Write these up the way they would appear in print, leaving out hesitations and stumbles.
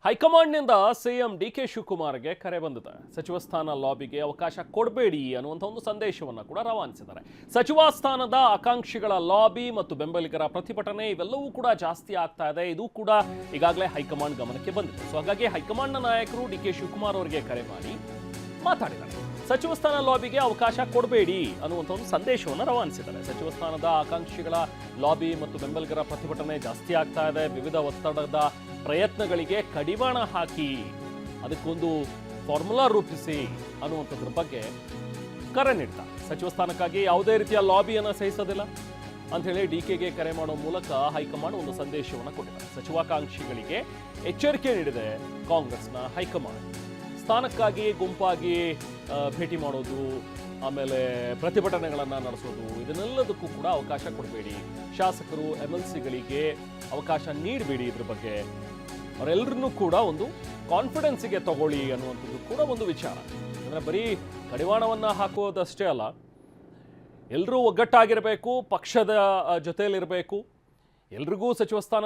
ಹೈಕಮಾಂಡ್ನಿಂದ CM DK ಶಿವಕುಮಾರ್ಗೆ ಕರೆ ಬಂದಿದೆ. ಸಚಿವ ಸ್ಥಾನ ಲಾಬಿಗೆ ಅವಕಾಶ ಕೊಡಬೇಡಿ ಅನ್ನುವಂಥ ಒಂದು ಸಂದೇಶವನ್ನು ಕೂಡ ರವಾನಿಸಿದ್ದಾರೆ. ಸಚಿವ ಸ್ಥಾನದ ಆಕಾಂಕ್ಷಿಗಳ ಲಾಬಿ ಮತ್ತು ಬೆಂಬಲಿಗರ ಪ್ರತಿಭಟನೆ ಇವೆಲ್ಲವೂ ಕೂಡ ಜಾಸ್ತಿ ಆಗ್ತಾ ಇದೆ. ಇದು ಕೂಡ ಈಗಾಗಲೇ ಹೈಕಮಾಂಡ್ ಗಮನಕ್ಕೆ ಬಂದಿದೆ. ಸೊ ಹಾಗಾಗಿ ಹೈಕಮಾಂಡ್ನ ನಾಯಕರು ಡಿಕೆ ಶಿವಕುಮಾರ್ ಅವರಿಗೆ ಕರೆ ಮಾಡಿ ಮಾತಾಡಿದ್ದಾರೆ. ಸಚಿವ ಸ್ಥಾನ ಲಾಬಿಗೆ ಅವಕಾಶ ಕೊಡಬೇಡಿ ಅನ್ನುವಂಥ ಒಂದು ಸಂದೇಶವನ್ನು ರವಾನಿಸಿದ್ದಾರೆ. ಸಚಿವ ಸ್ಥಾನದ ಆಕಾಂಕ್ಷಿಗಳ ಲಾಬಿ ಮತ್ತು ಬೆಂಬಲಿಗರ ಪ್ರತಿಭಟನೆ ಜಾಸ್ತಿ ಆಗ್ತಾ ಇದೆ. ವಿವಿಧ ಒತ್ತಡದ ಪ್ರಯತ್ನಗಳಿಗೆ ಕಡಿವಾಣ ಹಾಕಿ ಅದಕ್ಕೊಂದು ಫಾರ್ಮುಲಾ ರೂಪಿಸಿ ಅನ್ನುವಂಥದ್ರ ಬಗ್ಗೆ ಕರೆ ನೀಡ್ತಾರೆ. ಸಚಿವ ಸ್ಥಾನಕ್ಕಾಗಿ ಯಾವುದೇ ರೀತಿಯ ಲಾಬಿಯನ್ನು ಸಹಿಸೋದಿಲ್ಲ ಅಂತ ಹೇಳಿ ಡಿಕೆಗೆ ಕರೆ ಮಾಡೋ ಮೂಲಕ ಹೈಕಮಾಂಡ್ ಒಂದು ಸಂದೇಶವನ್ನು ಕೊಟ್ಟಿದೆ. ಸಚಿವಾಕಾಂಕ್ಷಿಗಳಿಗೆ ಎಚ್ಚರಿಕೆ ನೀಡಿದೆ ಕಾಂಗ್ರೆಸ್ನ ಹೈಕಮಾಂಡ್. ಸ್ಥಾನಕ್ಕಾಗಿ ಗುಂಪಾಗಿ ಭೇಟಿ ಮಾಡೋದು, ಆಮೇಲೆ ಪ್ರತಿಭಟನೆಗಳನ್ನು ನಡೆಸೋದು, ಇದನ್ನೆಲ್ಲದಕ್ಕೂ ಕೂಡ ಅವಕಾಶ ಕೊಡಬೇಡಿ. ಶಾಸಕರು MLCಗಳಿಗೆ ಅವಕಾಶ ನೀಡಬೇಡಿ. ಇದ್ರ ಬಗ್ಗೆ ಅವರೆಲ್ಲರನ್ನೂ ಕೂಡ ಒಂದು ಕಾನ್ಫಿಡೆನ್ಸಿಗೆ ತಗೊಳ್ಳಿ ಅನ್ನುವಂಥದ್ದು ಕೂಡ ಒಂದು ವಿಚಾರ. ಅಂದರೆ ಬರೀ ಕಡಿವಾಣವನ್ನು ಹಾಕೋದಷ್ಟೇ ಅಲ್ಲ, ಎಲ್ಲರೂ ಒಗ್ಗಟ್ಟಾಗಿರಬೇಕು, ಪಕ್ಷದ ಜೊತೆಯಲ್ಲಿರಬೇಕು. ಎಲ್ರಿಗೂ ಸಚಿವ ಸ್ಥಾನ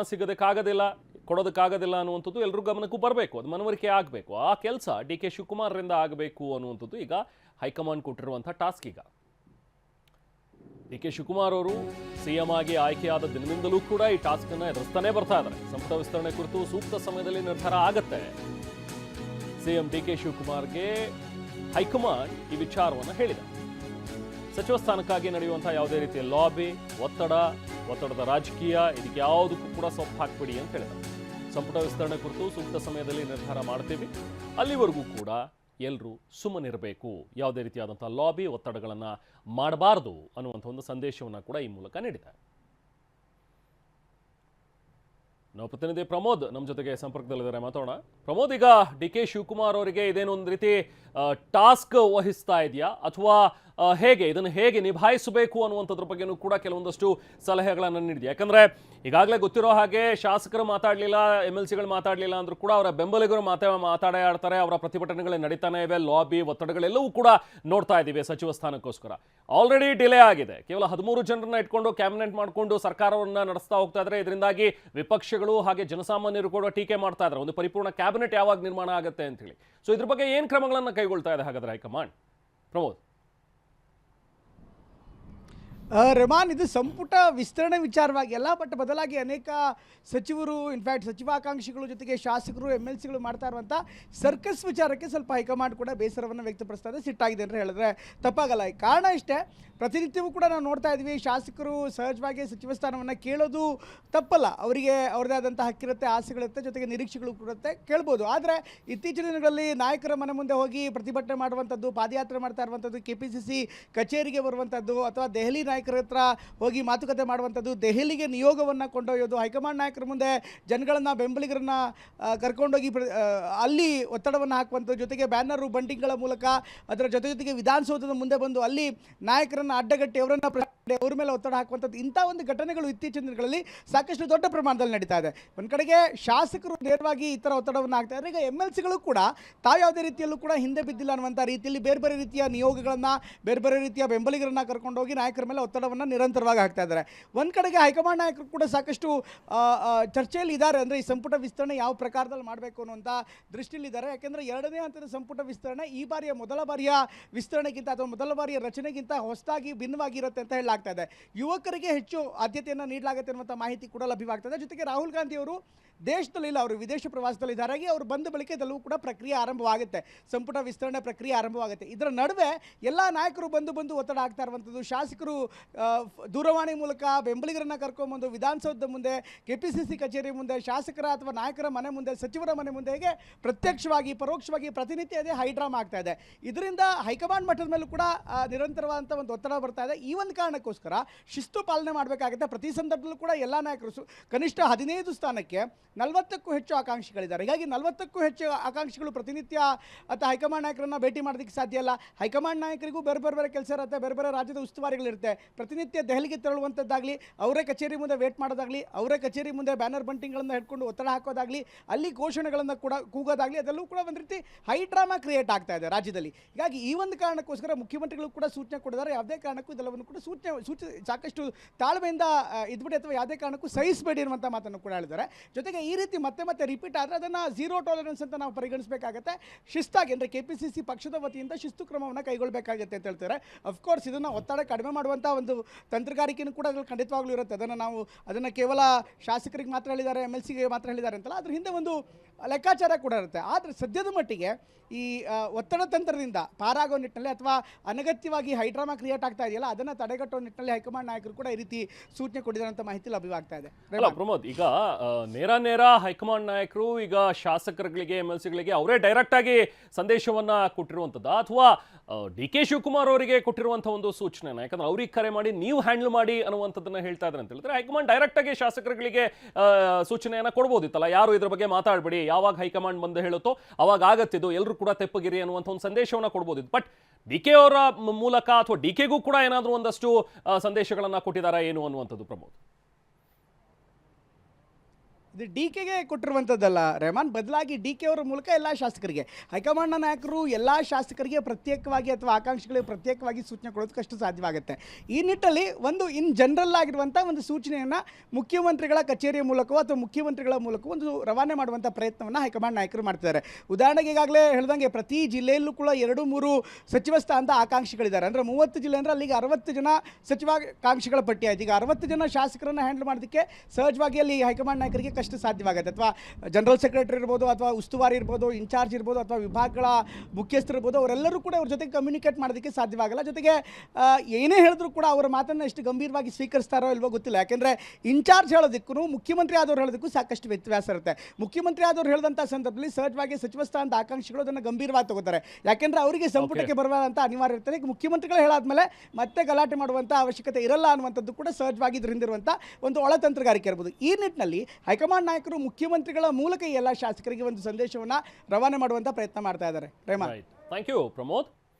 ಕೊಡೋದಕ್ಕಾಗೋದಿಲ್ಲ ಅನ್ನುವಂಥದ್ದು ಎಲ್ಲರೂ ಗಮನಕ್ಕೂ ಬರಬೇಕು. ಅದು ಮನವರಿಕೆ ಆಗಬೇಕು. ಆ ಕೆಲಸ ಡಿಕೆ ಶಿವಕುಮಾರ್ರಿಂದ ಆಗಬೇಕು ಅನ್ನುವಂಥದ್ದು ಈಗ ಹೈಕಮಾಂಡ್ ಕೊಟ್ಟಿರುವಂಥ ಟಾಸ್ಕ್. ಈಗ ಡಿಕೆ ಶಿವಕುಮಾರ್ ಅವರು CM ಆಗಿ ಆಯ್ಕೆಯಾದ ದಿನದಿಂದಲೂ ಕೂಡ ಈ ಟಾಸ್ಕ್ ಅನ್ನು ಎದುರಿಸ್ತಾನೆ ಬರ್ತಾ ಇದ್ದಾರೆ. ಸಂಪುಟ ವಿಸ್ತರಣೆ ಕುರಿತು ಸೂಕ್ತ ಸಮಯದಲ್ಲಿ ನಿರ್ಧಾರ ಆಗತ್ತೆ. CM ಡಿಕೆ ಶಿವಕುಮಾರ್ಗೆ ಹೈಕಮಾಂಡ್ ಈ ವಿಚಾರವನ್ನು ಹೇಳಿದೆ. ಸಚಿವ ಸ್ಥಾನಕ್ಕಾಗಿ ನಡೆಯುವಂತಹ ಯಾವುದೇ ರೀತಿಯ ಲಾಬಿ, ಒತ್ತಡದ ರಾಜಕೀಯ, ಇದಕ್ಕೆ ಯಾವುದಕ್ಕೂ ಕೂಡ ಸೊಪ್ಪು ಹಾಕ್ಬಿಡಿ ಅಂತ ಹೇಳಿದ್ದಾರೆ. ಸಂಪುಟ ವಿಸ್ತರಣೆ ಕುರಿತು ಸೂಕ್ತ ಸಮಯದಲ್ಲಿ ನಿರ್ಧಾರ ಮಾಡ್ತೀವಿ, ಅಲ್ಲಿವರೆಗೂ ಕೂಡ ಎಲ್ಲರೂ ಸುಮ್ಮನಿರಬೇಕು, ಯಾವುದೇ ರೀತಿಯಾದಂತಹ ಲಾಬಿ ಒತ್ತಡಗಳನ್ನು ಮಾಡಬಾರದು ಅನ್ನುವಂಥ ಒಂದು ಸಂದೇಶವನ್ನು ಕೂಡ ಈ ಮೂಲಕ ನೀಡಿದೆ. ನಾವು ಪ್ರತಿನಿಧಿ ಪ್ರಮೋದ್ ನಮ್ಮ ಜೊತೆಗೆ ಸಂಪರ್ಕದಲ್ಲಿದ್ದಾರೆ, ಮಾತಾಡೋಣ. ಪ್ರಮೋದ್, ಈಗ ಡಿಕೆ ಶಿವಕುಮಾರ್ ಅವರಿಗೆ ಇದೇನೊಂದು ರೀತಿ ಟಾಸ್ಕ್ ವಹಿಸ್ತಾ ಇದೆಯಾ, ಅಥವಾ ಇದನ್ನು ಹೇಗೆ ನಿಭಾಯಿಸಬೇಕು ಅನ್ನುವಂಥದ್ರ ಬಗ್ಗೆನೂ ಕೂಡ ಕೆಲವೊಂದಷ್ಟು ಸಲಹೆಗಳನ್ನು ನೀಡಿದೆ? ಯಾಕಂದ್ರೆ ಈಗಾಗಲೇ ಗೊತ್ತಿರೋ ಹಾಗೆ ಶಾಸಕರು ಮಾತಾಡಲಿಲ್ಲ, MLCಗಳು ಮಾತಾಡಲಿಲ್ಲ ಅಂದ್ರೂ ಕೂಡ ಅವರ ಬೆಂಬಲಿಗರು ಮಾತಾಡೇ ಆಡ್ತಾರೆ. ಅವರ ಪ್ರತಿಭಟನೆಗಳು ನಡೀತಾನೆ ಇವೆ. ಲಾಬಿ ಒತ್ತಡಗಳೆಲ್ಲವೂ ಕೂಡ ನೋಡ್ತಾ ಇದ್ದೀವಿ. ಸಚಿವ ಸ್ಥಾನಕ್ಕೋಸ್ಕರ ಆಲ್ರೆಡಿ ಡಿಲೇ ಆಗಿದೆ. ಕೇವಲ 13 ಜನರನ್ನ ಇಟ್ಕೊಂಡು ಕ್ಯಾಬಿನೆಟ್ ಮಾಡಿಕೊಂಡು ಸರ್ಕಾರವನ್ನು ನಡೆಸ್ತಾ ಹೋಗ್ತಾ ಇದ್ದಾರೆ. ಇದರಿಂದಾಗಿ ವಿಪಕ್ಷಗಳು ಹಾಗೆ ಜನಸಾಮಾನ್ಯರು ಕೂಡ ಟೀಕೆ ಮಾಡ್ತಾ ಇದ್ದಾರೆ, ಒಂದು ಪರಿಪೂರ್ಣ ಕ್ಯಾಬಿನೆಟ್ ಯಾವಾಗ ನಿರ್ಮಾಣ ಆಗುತ್ತೆ ಅಂತ ಹೇಳಿ. ಸೊ ಇದ್ರ ಬಗ್ಗೆ ಏನು ಕ್ರಮಗಳನ್ನು ಕೈಗೊಳ್ತಾ ಇದೆ ಹಾಗಾದ್ರೆ ಹೈಕಮಾಂಡ್? ಪ್ರಮೋದ್. ರೆಮಾನ್, ಇದು ಸಂಪುಟ ವಿಸ್ತರಣೆ ವಿಚಾರವಾಗಿ ಎಲ್ಲ, ಬಟ್ ಬದಲಾಗಿ ಅನೇಕ ಸಚಿವರು, ಇನ್ಫ್ಯಾಕ್ಟ್ ಸಚಿವಾಕಾಂಕ್ಷಿಗಳು ಜೊತೆಗೆ ಶಾಸಕರು MLCಗಳು ಮಾಡ್ತಾ ಇರುವಂಥ ಸರ್ಕಸ್ ವಿಚಾರಕ್ಕೆ ಸ್ವಲ್ಪ ಹೈಕಮಾಂಡ್ ಕೂಡ ಬೇಸರವನ್ನು ವ್ಯಕ್ತಪಡಿಸ್ತಾ ಇದೆ, ಸಿಟ್ಟಾಗಿದೆ ಅಂತ ಹೇಳಿದ್ರೆ ತಪ್ಪಾಗಲ್ಲ. ಕಾರಣ ಇಷ್ಟೇ, ಪ್ರತಿನಿತ್ಯವೂ ಕೂಡ ನಾವು ನೋಡ್ತಾ ಇದ್ವಿ, ಶಾಸಕರು ಸಹಜವಾಗಿ ಸಚಿವ ಸ್ಥಾನವನ್ನು ಕೇಳೋದು ತಪ್ಪಲ್ಲ. ಅವರಿಗೆ ಅವ್ರದ್ದೇ ಆದಂಥ ಹಕ್ಕಿರುತ್ತೆ, ಆಸೆಗಳಿರುತ್ತೆ, ಜೊತೆಗೆ ನಿರೀಕ್ಷೆಗಳು ಇರುತ್ತೆ, ಕೇಳ್ಬೋದು. ಆದರೆ ಇತ್ತೀಚಿನ ದಿನಗಳಲ್ಲಿ ನಾಯಕರ ಮನೆ ಮುಂದೆ ಹೋಗಿ ಪ್ರತಿಭಟನೆ ಮಾಡುವಂಥದ್ದು, ಪಾದಯಾತ್ರೆ ಮಾಡ್ತಾ ಇರುವಂಥದ್ದು, KPCC ಕಚೇರಿಗೆ ಬರುವಂಥದ್ದು, ಅಥವಾ ದೆಹಲಿ ನಾಯಕರ ಹತ್ರ ಹೋಗಿ ಮಾತುಕತೆ ಮಾಡುವಂಥದ್ದು, ದೆಹಲಿಗೆ ನಿಯೋಗವನ್ನು ಕೊಂಡೊಯ್ಯೋದು, ಹೈಕಮಾಂಡ್ ನಾಯಕರ ಮುಂದೆ ಜನಗಳನ್ನು, ಬೆಂಬಲಿಗರನ್ನು ಕರ್ಕೊಂಡೋಗಿ ಅಲ್ಲಿ ಒತ್ತಡವನ್ನು ಹಾಕುವಂಥದ್ದು, ಜೊತೆಗೆ ಬ್ಯಾನರು ಬಂಟಿಂಗ್ಗಳ ಮೂಲಕ ಅದರ ಜೊತೆಗೆ ವಿಧಾನಸೌಧದ ಮುಂದೆ ಬಂದು ಅಲ್ಲಿ ನಾಯಕರನ್ನು ಅಡ್ಡಗಟ್ಟಿ ಅವ್ರ ಮೇಲೆ ಒತ್ತಡ ಹಾಕುವಂಥದ್ದು, ಇಂಥ ಒಂದು ಘಟನೆಗಳು ಇತ್ತೀಚಿನ ದಿನಗಳಲ್ಲಿ ಸಾಕಷ್ಟು ದೊಡ್ಡ ಪ್ರಮಾಣದಲ್ಲಿ ನಡೀತಾ ಇದೆ. ಒಂದು ಕಡೆಗೆ ಶಾಸಕರು ನೇರವಾಗಿ ಈ ಥರ ಒತ್ತಡವನ್ನು ಹಾಕ್ತಾ ಇದ್ದಾರೆ. ಈಗ MLCಗಳು ಕೂಡ ತಾವು ಯಾವುದೇ ರೀತಿಯಲ್ಲೂ ಕೂಡ ಹಿಂದೆ ಬಿದ್ದಿಲ್ಲ ಅನ್ನುವಂಥ ರೀತಿಯಲ್ಲಿ ಬೇರೆ ಬೇರೆ ರೀತಿಯ ನಿಯೋಗಗಳನ್ನು, ಬೇರೆ ಬೇರೆ ರೀತಿಯ ಬೆಂಬಲಿಗರನ್ನು ಕರ್ಕೊಂಡೋಗಿ ನಾಯಕರ ಮೇಲೆ ಒತ್ತಡವನ್ನು ನಿರಂತರವಾಗಿ ಹಾಕ್ತಾ ಇದ್ದಾರೆ. ಒಂದು ಕಡೆಗೆ ಹೈಕಮಾಂಡ್ ನಾಯಕರು ಕೂಡ ಸಾಕಷ್ಟು ಚರ್ಚೆಯಲ್ಲಿ ಇದ್ದಾರೆ. ಅಂದರೆ ಈ ಸಂಪುಟ ವಿಸ್ತರಣೆ ಯಾವ ಪ್ರಕಾರದಲ್ಲಿ ಮಾಡಬೇಕು ಅನ್ನುವಂಥ ದೃಷ್ಟಿಯಲ್ಲಿದ್ದಾರೆ. ಯಾಕೆಂದರೆ 2ನೇ ಹಂತದ ಸಂಪುಟ ವಿಸ್ತರಣೆ ಈ ಬಾರಿಯ ಮೊದಲ ಬಾರಿಯ ವಿಸ್ತರಣೆಗಿಂತ ಅಥವಾ ಮೊದಲ ಬಾರಿಯ ರಚನೆಗಿಂತ ಹೊಸದಾಗಿ ಭಿನ್ನವಾಗಿರುತ್ತೆ ಅಂತ ಹೇಳಲಾಗ್ತಾ ಇದೆ. ಯುವಕರಿಗೆ ಹೆಚ್ಚು ಆದ್ಯತೆಯನ್ನು ನೀಡಲಾಗುತ್ತೆ ಅನ್ನುವಂಥ ಮಾಹಿತಿ ಕೂಡ ಲಭ್ಯವಾಗ್ತದೆ. ಜೊತೆಗೆ ರಾಹುಲ್ ಗಾಂಧಿ ಅವರು ದೇಶದಲ್ಲಿಲ್ಲ, ಅವರು ವಿದೇಶ ಪ್ರವಾಸದಲ್ಲಿದ್ದಾರೆ. ಅವರು ಬಂದ ಬಳಿಕ ಇದೆಲ್ಲವೂ ಕೂಡ ಪ್ರಕ್ರಿಯೆ ಆರಂಭವಾಗುತ್ತೆ, ಸಂಪುಟ ವಿಸ್ತರಣೆ ಪ್ರಕ್ರಿಯೆ ಆರಂಭವಾಗುತ್ತೆ. ಇದರ ನಡುವೆ ಎಲ್ಲ ನಾಯಕರು ಬಂದು ಒತ್ತಡ ಆಗ್ತಾ ಇರುವಂಥದ್ದು, ಶಾಸಕರು ದೂರವಾಣಿ ಮೂಲಕ ಬೆಂಬಲಿಗರನ್ನು ಕರ್ಕೊಂಡ್ಬಂದು ವಿಧಾನಸೌಧದ ಮುಂದೆ, KPCC ಕಚೇರಿ ಮುಂದೆ, ಶಾಸಕರ ಅಥವಾ ನಾಯಕರ ಮನೆ ಮುಂದೆ, ಸಚಿವರ ಮನೆ ಮುಂದೆ, ಹೇಗೆ ಪ್ರತ್ಯಕ್ಷವಾಗಿ ಪರೋಕ್ಷವಾಗಿ ಪ್ರತಿನಿತ್ಯ ಅದೇ ಹೈಡ್ರಾಮಾ ಆಗ್ತಾ ಇದೆ. ಇದರಿಂದ ಹೈಕಮಾಂಡ್ ಮಟ್ಟದ ಮೇಲೂ ಕೂಡ ನಿರಂತರವಾದಂಥ ಒಂದು ಒತ್ತಡ ಬರ್ತಾ ಇದೆ. ಈ ಒಂದು ಕಾರಣಕ್ಕೋಸ್ಕರ ಶಿಸ್ತು ಪಾಲನೆ ಮಾಡಬೇಕಾಗುತ್ತೆ. ಪ್ರತಿ ಸಂದರ್ಭದಲ್ಲೂ ಕೂಡ ಎಲ್ಲ ನಾಯಕರು ಕನಿಷ್ಠ 15 ಸ್ಥಾನಕ್ಕೆ 40ಕ್ಕೂ ಹೆಚ್ಚು ಆಕಾಂಕ್ಷಿಗಳಿದ್ದಾರೆ. ಹೀಗಾಗಿ 40ಕ್ಕೂ ಹೆಚ್ಚು ಆಕಾಂಕ್ಷಿಗಳು ಪ್ರತಿನಿತ್ಯ ಅಥವಾ ಹೈಕಮಾಂಡ್ ನಾಯಕರನ್ನು ಭೇಟಿ ಮಾಡೋದಕ್ಕೆ ಸಾಧ್ಯ ಇಲ್ಲ. ಹೈಕಮಾಂಡ್ ನಾಯಕರಿಗೂ ಬೇರೆ ಕೆಲಸ ಇರುತ್ತೆ, ಬೇರೆ ರಾಜ್ಯದ ಉಸ್ತುವಾರಿಗಳಿರುತ್ತೆ. ಪ್ರತಿನಿತ್ಯ ದೆಹಲಿಗೆ ತೆರಳುವಂಥದ್ದಾಗಲಿ, ಅವರೇ ಕಚೇರಿ ಮುಂದೆ ವೇಟ್ ಮಾಡೋದಾಗಲಿ, ಅವರೇ ಕಚೇರಿ ಮುಂದೆ ಬ್ಯಾನರ್ ಬಂಟಿಂಗ್ಗಳನ್ನು ಹಿಡ್ಕೊಂಡು ಒತ್ತಡ ಹಾಕೋದಾಗಲಿ, ಅಲ್ಲಿ ಘೋಷಣೆಗಳನ್ನು ಕೂಡ ಕೂಗೋದಾಗಲಿ, ಅದೆಲ್ಲವೂ ಕೂಡ ಒಂದು ರೀತಿ ಹೈ ಡ್ರಾಮಾ ಕ್ರಿಯೇಟ್ ಆಗ್ತಾ ಇದೆ ರಾಜ್ಯದಲ್ಲಿ. ಹೀಗಾಗಿ ಈ ಒಂದು ಕಾರಣಕ್ಕೋಸ್ಕರ ಮುಖ್ಯಮಂತ್ರಿಗಳು ಕೂಡ ಸೂಚನೆ ಕೊಟ್ಟಿದ್ದಾರೆ, ಯಾವುದೇ ಕಾರಣಕ್ಕೂ ಇದೆಲ್ಲವನ್ನು ಕೂಡ ಸಾಕಷ್ಟು ತಾಳ್ಮೆಯಿಂದ ಇದ್ಬಿಡಿ ಅಥವಾ ಯಾವುದೇ ಕಾರಣಕ್ಕೂ ಸಹಿಸಬೇಡಿ ಅನ್ನುವಂಥ ಮಾತನ್ನು ಕೂಡ ಹೇಳಿದ್ದಾರೆ. ಜೊತೆಗೆ ಈ ರೀತಿ ಮತ್ತೆ ಮತ್ತೆ ರಿಪೀಟ್ ಆದರೆ ಅದನ್ನು ಝೀರೋ ಟಾಲರೆನ್ಸ್ ಅಂತ ನಾವು ಪರಿಗಣಿಸಬೇಕಾಗತ್ತೆ. ಶಿಸ್ತಾಗಿ ಅಂದರೆ KPCC ಪಕ್ಷದ ವತಿಯಿಂದ ಶಿಸ್ತು ಕ್ರಮವನ್ನು ಕೈಗೊಳ್ಳಬೇಕಾಗುತ್ತೆ ಅಂತ ಹೇಳ್ತಾರೆ. ಅಫ್ಕೋರ್ಸ್ ಇದನ್ನು ಒತ್ತಡ ಕಡಿಮೆ ಮಾಡುವಂಥ ಒಂದು ತಂತ್ರಗಾರಿಕೆಯೂ ಕೂಡ ಅದ್ರಲ್ಲಿ ಖಂಡಿತವಾಗ್ಲೂ ಇರುತ್ತೆ. ಅದನ್ನು ಕೇವಲ ಶಾಸಕರಿಗೆ ಮಾತ್ರ ಹೇಳಿದ್ದಾರೆ, MLCಗೆ ಮಾತ್ರ ಹೇಳಿದ್ದಾರೆ ಅಂತಲ್ಲ, ಅದ್ರ ಹಿಂದೆ ಒಂದು ಲೆಕ್ಕಾಚಾರ ಕೂಡ ಇರುತ್ತೆ. ಆದರೆ ಸದ್ಯದ ಮಟ್ಟಿಗೆ ಈ ಒತ್ತಡ ತಂತ್ರದಿಂದ ಪಾರಾಗೋ ನಿಟ್ಟಿನಲ್ಲಿ ಅಥವಾ ಅನಗತ್ಯವಾಗಿ ಹೈಡ್ರಾಮಾ ಕ್ರಿಯೇಟ್ ಆಗ್ತಾ ಇದೆಯಲ್ಲ, ಅದನ್ನು ತಡೆಗಟ್ಟುವ ನಿಟ್ಟಿನಲ್ಲಿ ಹೈಕಮಾಂಡ್ ನಾಯಕರು ಕೂಡ ಈ ರೀತಿ ಸೂಚನೆ ಕೊಟ್ಟಿದ್ದಾರೆ ಅಂತ ಮಾಹಿತಿ ಲಭ್ಯವಾಗ್ತಾ ಇದೆ. ಅಲ್ಲ ಪ್ರಮೋದ್, ಈಗ ನೇರ ಹೈಕಮಾಂಡ್ ನಾಯಕರು ಈಗ ಶಾಸಕರುಗಳಿಗೆ MLCಗಳಿಗೆ ಅವರೇ ಡೈರೆಕ್ಟ್ ಆಗಿ ಸಂದೇಶವನ್ನ ಕೊಟ್ಟಿರುವಂಥದ್ದು ಅಥವಾ DK ಶಿವಕುಮಾರ್ ಅವರಿಗೆ ಕೊಟ್ಟಿರುವಂಥ ಒಂದು ಸೂಚನೆನ, ಯಾಕಂದ್ರೆ ಅವ್ರಿಗೆ ಕರೆ ಮಾಡಿ ನೀವು ಹ್ಯಾಂಡಲ್ ಮಾಡಿ ಅನ್ನುವಂಥದ್ದನ್ನ ಹೇಳ್ತಾ ಇದ್ದಾರೆ ಅಂತ ಹೇಳಿದ್ರೆ ಹೈಕಮಾಂಡ್ ಡೈರೆಕ್ಟ್ ಆಗಿ ಶಾಸಕರುಗಳಿಗೆ ಸೂಚನೆಯನ್ನ ಕೊಡ್ಬೋದಿತ್ತಲ್ಲ, ಯಾರು ಇದ್ರ ಬಗ್ಗೆ ಮಾತಾಡಬೇಡಿ, ಯಾವಾಗ ಹೈಕಮಾಂಡ್ ಬಂದು ಹೇಳುತ್ತೋ ಅವಾಗ ಆಗತ್ತಿದ್ದು, ಎಲ್ಲರೂ ಕೂಡ ತೆಪ್ಪಗಿರಿ ಅನ್ನುವಂಥ ಒಂದು ಸಂದೇಶವನ್ನ ಕೊಡ್ಬೋದಿತ್ತು. ಬಟ್ DK ಅವರ ಮೂಲಕ ಅಥವಾ DKಗೂ ಕೂಡ ಏನಾದರೂ ಒಂದಷ್ಟು ಸಂದೇಶಗಳನ್ನ ಕೊಟ್ಟಿದ್ದಾರಾ ಏನು ಅನ್ನುವಂಥದ್ದು ಪ್ರಮೋದ್. ಇದು DKಗೆ ಕೊಟ್ಟಿರುವಂಥದ್ದಲ್ಲ ರೆಹಮಾನ್, ಬದಲಾಗಿ DK ಅವರ ಮೂಲಕ ಎಲ್ಲ ಶಾಸಕರಿಗೆ, ಹೈಕಮಾಂಡ್ನ ನಾಯಕರು ಎಲ್ಲ ಶಾಸಕರಿಗೆ ಪ್ರತ್ಯೇಕವಾಗಿ ಅಥವಾ ಆಕಾಂಕ್ಷಿಗಳಿಗೆ ಪ್ರತ್ಯೇಕವಾಗಿ ಸೂಚನೆ ಕೊಡೋದಕ್ಕಷ್ಟು ಸಾಧ್ಯವಾಗುತ್ತೆ. ಈ ನಿಟ್ಟಲ್ಲಿ ಒಂದು ಇನ್ ಜನರಲ್ ಆಗಿರುವಂಥ ಒಂದು ಸೂಚನೆಯನ್ನು ಮುಖ್ಯಮಂತ್ರಿಗಳ ಕಚೇರಿಯ ಮೂಲಕವೋ ಅಥವಾ ಮುಖ್ಯಮಂತ್ರಿಗಳ ಮೂಲಕ ಒಂದು ರವಾನೆ ಮಾಡುವಂಥ ಪ್ರಯತ್ನವನ್ನು ಹೈಕಮಾಂಡ್ ನಾಯಕರು ಮಾಡ್ತಿದ್ದಾರೆ. ಉದಾಹರಣೆಗೆ ಈಗಾಗಲೇ ಹೇಳ್ದಂಗೆ ಪ್ರತಿ ಜಿಲ್ಲೆಯಲ್ಲೂ ಕೂಡ 2-3 ಸಚಿವ ಸ್ಥಾನದ ಆಕಾಂಕ್ಷಿಗಳಿದ್ದಾರೆ. ಅಂದರೆ 30 ಜಿಲ್ಲೆ ಅಂದರೆ ಅಲ್ಲಿಗೆ 60 ಜನ ಸಚಿವಾಕಾಂಕ್ಷಿಗಳ ಪಟ್ಟಿ ಆಯಿತು. ಈಗ 60 ಜನ ಶಾಸಕರನ್ನು ಹ್ಯಾಂಡಲ್ ಮಾಡೋದಕ್ಕೆ ಸಹಜವಾಗಿ ಅಲ್ಲಿ ಹೈಕಮಾಂಡ್ ನಾಯಕರಿಗೆ ಸಾಧ್ಯವಾಗುತ್ತೆ. ಅಥವಾ ಜನರಲ್ ಸೆಕ್ರೆಟರಿ ಇರ್ಬೋದು, ಅಥವಾ ಉಸ್ತುವಾರಿ ಇರ್ಬೋದು, ಇನ್ಚಾರ್ಜ್ ಇರ್ಬೋದು, ಅಥವಾ ವಿಭಾಗಗಳ ಮುಖ್ಯಸ್ಥರು ಇರ್ಬೋದು, ಅವರೆಲ್ಲರೂ ಕೂಡ ಅವ್ರ ಜೊತೆಗೆ ಕಮ್ಯುನಿಕೇಟ್ ಮಾಡೋದಕ್ಕೆ ಸಾಧ್ಯವಾಗಲ್ಲ. ಜೊತೆಗೆ ಏನೇ ಹೇಳಿದ್ರು ಕೂಡ ಅವರ ಮಾತನ್ನು ಎಷ್ಟು ಗಂಭೀರವಾಗಿ ಸ್ವೀಕರಿಸ್ತಾರೋ ಇಲ್ವೋ ಗೊತ್ತಿಲ್ಲ. ಯಾಕೆಂದರೆ ಇನ್ಚಾರ್ಜ್ ಹೇಳೋದಕ್ಕೂ ಮುಖ್ಯಮಂತ್ರಿ ಆದವ್ರು ಹೇಳೋದಕ್ಕೂ ಸಾಕಷ್ಟು ವ್ಯತ್ಯಾಸ ಇರುತ್ತೆ. ಮುಖ್ಯಮಂತ್ರಿ ಆದವ್ರು ಹೇಳಿದಂಥ ಸಂದರ್ಭದಲ್ಲಿ ಸಹಜವಾಗಿ ಸಚಿವ ಸ್ಥಾನದ ಆಕಾಂಕ್ಷಿಗಳು ಅದನ್ನು ಗಂಭೀರವಾಗಿ ತಗೋತಾರೆ. ಯಾಕೆಂದರೆ ಅವರಿಗೆ ಸಂಪುಟಕ್ಕೆ ಬರುವಂಥ ಅನಿವಾರ್ಯ ಇರ್ತಾರೆ. ಈಗ ಮುಖ್ಯಮಂತ್ರಿಗಳು ಹೇಳಾದ್ಮೇಲೆ ಮತ್ತೆ ಗಲಾಟೆ ಮಾಡುವಂಥ ಅವಶ್ಯಕತೆ ಇರಲ್ಲ ಅನ್ನುವಂಥದ್ದು ಕೂಡ ಸಹಜವಾಗಿ ಇದರಿಂದಿರುವಂಥ ಒಂದು ಒಳತಂತ್ರಗಾರಿಕೆ ಇರ್ಬೋದು. ಈ ನಿಟ್ಟಿನಲ್ಲಿ ಹೈಕಮಾಂಡ್ ನಾಯಕರು ಮುಖ್ಯಮಂತ್ರಿಗಳ ಮೂಲಕ ಎಲ್ಲ ಶಾಸಕರಿಗೆ ಒಂದು ಸಂದೇಶವನ್ನು ರವಾನೆ ಮಾಡುವಂತ ಪ್ರಯತ್ನ ಮಾಡ್ತಾ ಇದ್ದಾರೆ. Thank you Pramod.